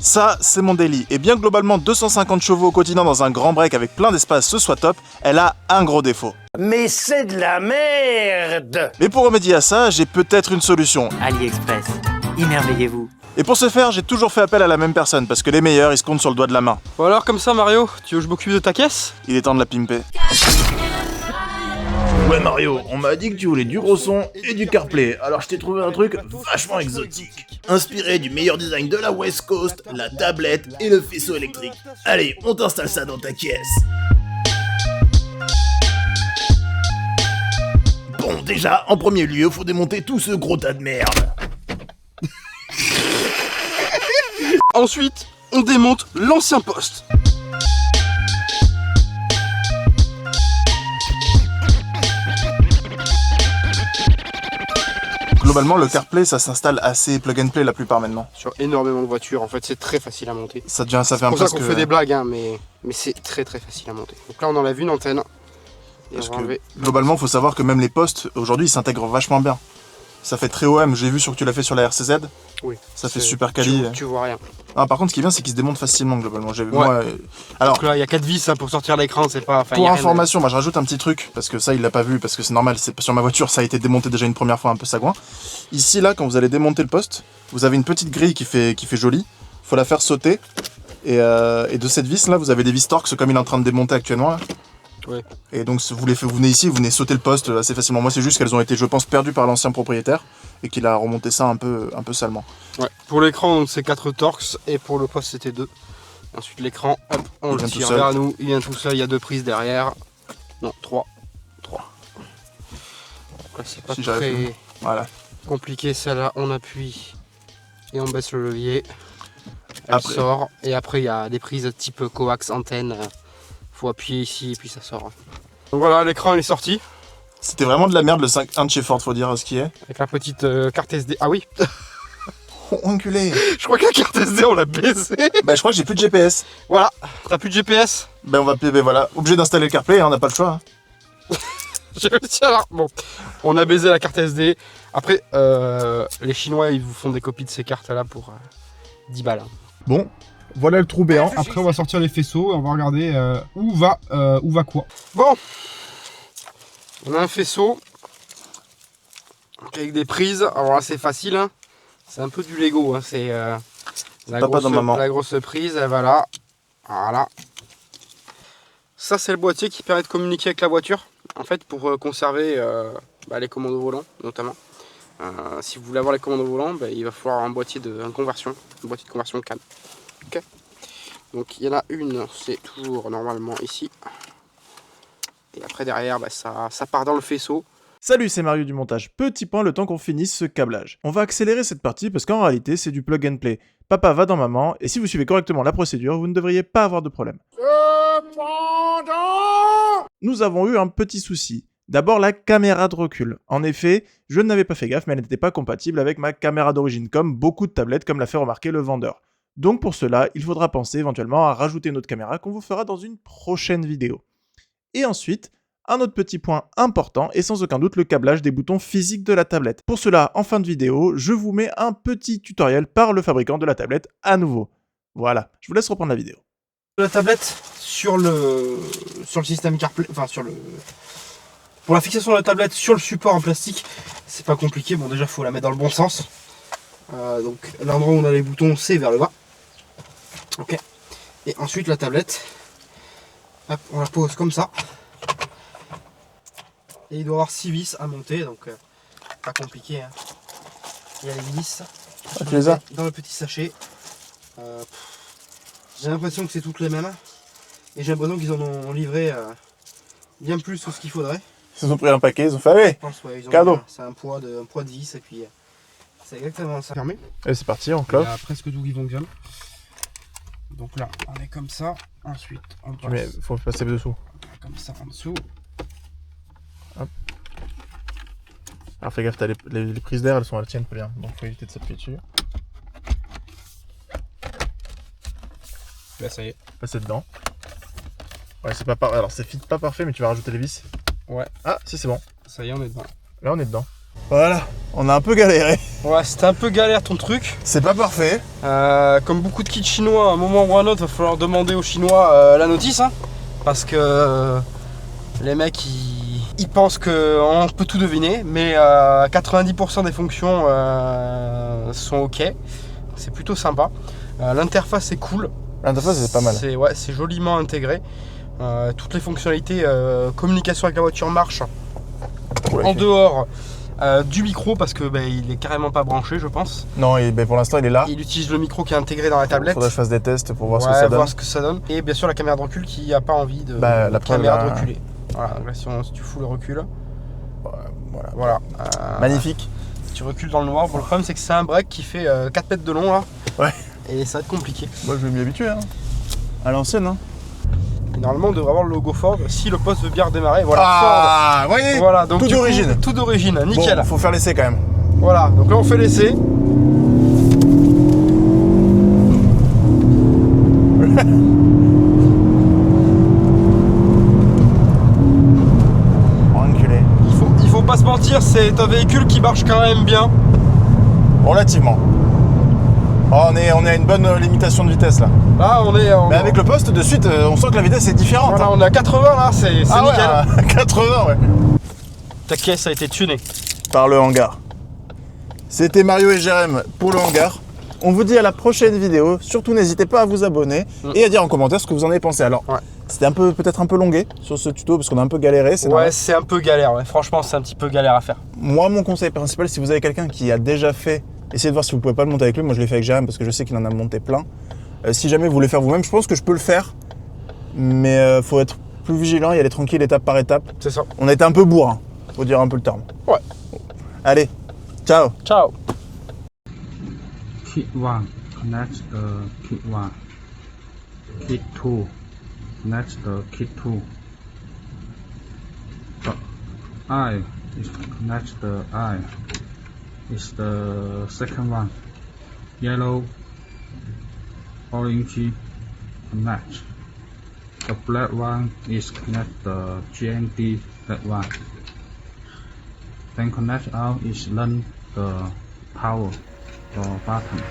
Ça, c'est mon daily. Et bien globalement 250 chevaux au quotidien dans un grand break avec plein d'espace, ce soit top, elle a un gros défaut. Mais c'est de la merde! Mais pour remédier à ça, j'ai peut-être une solution. AliExpress, émerveillez-vous. Et pour ce faire, j'ai toujours fait appel à la même personne, parce que les meilleurs, ils se comptent sur le doigt de la main. Bon alors comme ça Mario, tu veux que je m'occupe de ta caisse? Il est temps de la pimper. Ouais Mario, on m'a dit que tu voulais du gros son et du CarPlay, alors je t'ai trouvé un truc vachement exotique. Inspiré du meilleur design de la West Coast, la tablette et le faisceau électrique. Allez, on t'installe ça dans ta caisse. Bon, déjà, en premier lieu, faut démonter tout ce gros tas de merde. Ensuite, on démonte l'ancien poste. Globalement, le CarPlay, ça s'installe assez plug and play la plupart maintenant. Sur énormément de voitures, en fait c'est très facile à monter. Ça fait un C'est peu pour ça qu'on fait des blagues, hein, mais c'est très facile à monter. Donc là on enlève une antenne. Et Parce on va que enlever. globalement, faut savoir que même les postes, aujourd'hui, ils s'intègrent vachement bien. Ça fait très OM, j'ai vu sur que tu l'as fait sur la RCZ. Oui. Ça fait super quali. Tu vois rien. Ah, par contre, ce qui est bien, c'est qu'il se démonte facilement globalement. Ouais. Alors, Donc là il y a 4 vis hein, pour sortir l'écran, c'est pas... pour information, moi je rajoute un petit truc, parce que ça il l'a pas vu, parce que c'est normal, c'est sur ma voiture, ça a été démonté déjà une première fois un peu sagouin. Ici là, quand vous allez démonter le poste, vous avez une petite grille qui fait jolie, faut la faire sauter, et de cette vis là, vous avez des vis Torx comme il est en train de démonter actuellement là. Ouais. Et donc vous venez ici, vous venez sauter le poste assez facilement. Moi c'est juste qu'elles ont été, je pense, perdues par l'ancien propriétaire, et qu'il a remonté ça un peu salement. Ouais. Pour l'écran c'est 4 Torx, et pour le poste c'était 2. Ensuite l'écran, hop, on le tire vers nous, il vient tout seul, il y a 2 prises derrière. Non, 3. Là c'est pas Si très Voilà. compliqué, celle-là on appuie et on baisse le levier. Elle Après. sort, et après il y a des prises type coax, antenne. Faut appuyer ici et puis ça sort. Donc voilà, l'écran il est sorti. C'était vraiment de la merde le 5.1 de chez Ford, faut dire ce qui est. Avec la petite carte SD. Ah oui, Oh, enculé. je crois que la carte SD on l'a baissée. Bah je crois que j'ai plus de GPS. Voilà, t'as plus de GPS. Ben voilà, obligé d'installer le CarPlay, hein, on n'a pas le choix. Hein. J'ai réussi à la... Bon, on a baisé la carte SD. Après, les Chinois ils vous font des copies de ces cartes là pour 10 balles. Bon, voilà le trou béant. Après on va sortir les faisceaux et on va regarder où va quoi. Bon, on a un faisceau avec des prises. Alors là c'est facile, hein. C'est un peu du Lego, hein. C'est la grosse prise, elle va là. Voilà. Ça c'est le boîtier qui permet de communiquer avec la voiture. En fait pour conserver les commandes au volant notamment. Si vous voulez avoir les commandes au volant, il va falloir un boîtier de conversion CAN. Ok. Donc il y en a une, c'est toujours normalement ici. Et après derrière, ça part dans le faisceau. Salut, c'est Mario du montage. Petit point le temps qu'on finisse ce câblage. On va accélérer cette partie parce qu'en réalité, c'est du plug and play. Papa va dans maman, et si vous suivez correctement la procédure, vous ne devriez pas avoir de problème. Nous avons eu un petit souci. D'abord la caméra de recul. En effet, je n'avais pas fait gaffe, mais elle n'était pas compatible avec ma caméra d'origine, comme beaucoup de tablettes, comme l'a fait remarquer le vendeur. Donc pour cela, il faudra penser éventuellement à rajouter une autre caméra qu'on vous fera dans une prochaine vidéo. Et ensuite, un autre petit point important, et sans aucun doute le câblage des boutons physiques de la tablette. Pour cela, en fin de vidéo, je vous mets un petit tutoriel par le fabricant de la tablette à nouveau. Voilà, je vous laisse reprendre la vidéo. La tablette sur le système CarPlay, pour la fixation de la tablette sur le support en plastique, c'est pas compliqué. Bon, déjà faut la mettre dans le bon sens. Donc l'endroit où on a les boutons, c'est vers le bas. Ok. Et ensuite la tablette, hop, on la pose comme ça. Et il doit y avoir 6 vis à monter, donc pas compliqué. Hein. Il y a les vis. Tu les as ? Dans le petit sachet. J'ai l'impression que c'est toutes les mêmes. Et j'ai l'impression qu'ils en ont livré bien plus que ce qu'il faudrait. Ils ont pris un paquet, ils ont fait allez, Je pense, ouais, cadeau. C'est un poids de vis et puis c'est exactement ça. Fermé. Et c'est parti, on Il clope. y a presque tout qui fonctionne. Donc là, on est comme ça. Ensuite, on passe Mais faut passer dessous. comme ça en dessous. Hop. Alors fais gaffe, t'as les prises d'air, elles tiennent pas bien, donc faut éviter de s'appuyer dessus. Là, ça y est. Passer dedans. Ouais, c'est pas parfait. Alors c'est fit pas parfait, mais tu vas rajouter les vis. Ouais. Ah, si c'est bon. Ça y est, on est dedans. Là on est dedans. Voilà. On a un peu galéré. Ouais, c'était un peu galère ton truc. C'est pas parfait. Comme beaucoup de kits chinois, à un moment ou à un autre, va falloir demander aux Chinois la notice. Hein, parce que les mecs, ils pensent qu'on peut tout deviner. Mais 90% des fonctions sont OK. C'est plutôt sympa. L'interface est cool. L'interface, c'est pas mal. C'est joliment intégré. Toutes les fonctionnalités, communication avec la voiture marchent. En dehors du micro, parce que il est carrément pas branché, je pense. Non, pour l'instant, il est là. Il utilise le micro qui est intégré dans la tablette. Faudrait que je fasse des tests pour voir ce que ça donne. Et bien sûr, la caméra de recul qui n'a pas envie de la caméra de reculer. Voilà, donc là, si tu fous le recul. Voilà. Magnifique. Tu recules dans le noir. Bon, le problème, c'est que c'est un break qui fait 4 mètres de long là. Ouais. Et ça va être compliqué. Moi, je vais m'y habituer. Hein. À l'ancienne. Hein. Et normalement, on devrait avoir le logo Ford si le poste veut bien redémarrer. Voilà, Ford. Voyez, voilà, donc tout d'origine. Tout d'origine, nickel. Bon, faut faire l'essai quand même. Voilà, donc là, on fait l'essai. Enculé. Il faut pas se mentir, c'est un véhicule qui marche quand même bien. Relativement. Oh, on est à une bonne limitation de vitesse là. Là, Mais avec le poste, de suite, on sent que la vitesse est différente. Voilà, hein. on est à 80 là, c'est nickel. Ouais, 80, ouais. Ta caisse a été tunée. Par le hangar. C'était Mario et Jérém pour le hangar. On vous dit à la prochaine vidéo. Surtout, n'hésitez pas à vous abonner et à dire en commentaire ce que vous en avez pensé. Alors, c'était peut-être un peu longué sur ce tuto parce qu'on a un peu galéré. Ouais, c'est un peu galère. Ouais. Franchement, c'est un petit peu galère à faire. Moi, mon conseil principal, si vous avez quelqu'un qui a déjà fait, essayez de voir si vous pouvez pas le monter avec lui. Moi, je l'ai fait avec Jérém parce que je sais qu'il en a monté plein. Si jamais vous voulez faire vous-même, je pense que je peux le faire. Mais faut être plus vigilant, y aller tranquille, étape par étape. C'est ça. On a été un peu bourrin, faut dire un peu le terme. Ouais. Allez, ciao. Ciao. Kit 1, connect the kit 1. Kit 2, connect the kit 2. The eye is connect the eye. Is the second one. Yellow, orange, connect. The black one is connect the GND that one. Then connect out is run the power button.